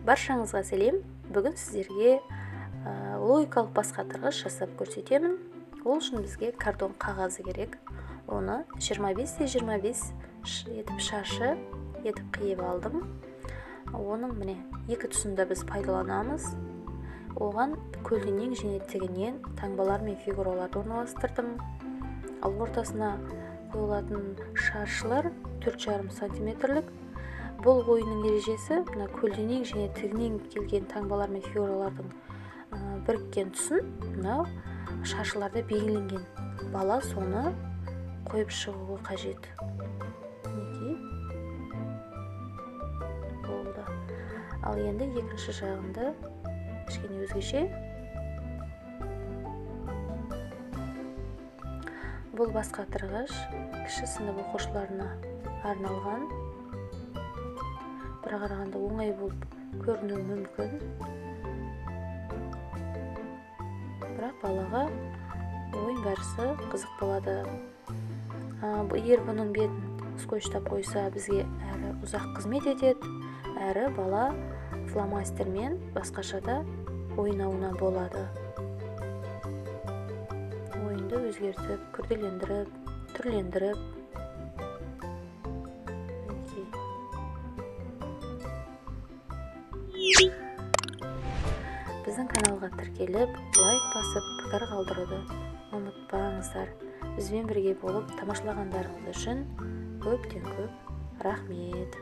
Баршаңызға сәлем. Бүгін сіздерге логикалық басқартырғыш жасап көрсетемін. Ол үшін бізге картон қағазы керек. Оны 25-25 етіп шаршы етіп қиып алдым. Оның міне екі тұсында біз пайдаланамыз. Оған көлденең және тігінен таңбалар мен фигураларды орналастырдым. Ал ортасына қойылатын шаршылар 4,5 сантиметрлік. Бұл ойынның ережесі мына көлденең және тігінен келген таңбалар мен фигуралардың біріккен тұсын мынау шаршыларда белгіленген. Бала соны қойып шығуы қажет. Мінекей. Болды. Ал енді екінші жағында кішкене өзгеше. Бұл басқартырғыш кіші сынып оқушыларына арналған. Бір қарағанда оңай болып көрінуі мүмкін. Бірақ балаға ойын барысы қызық болады. Егер бұның бетін скотчтап қойса, бізге әрі ұзақ қызмет етеді, әрі бала фломастермен басқаша да ойнауына болады. Ойынды өзгертіп, күрделендіріп, түрлендіріп. Біздің каналға тіркеліп, лайк басып, пікір қалдыруды ұмытпаңыздар. Бізбен бірге болып тамашалағандарыңыз үшін көптен көп рахмет.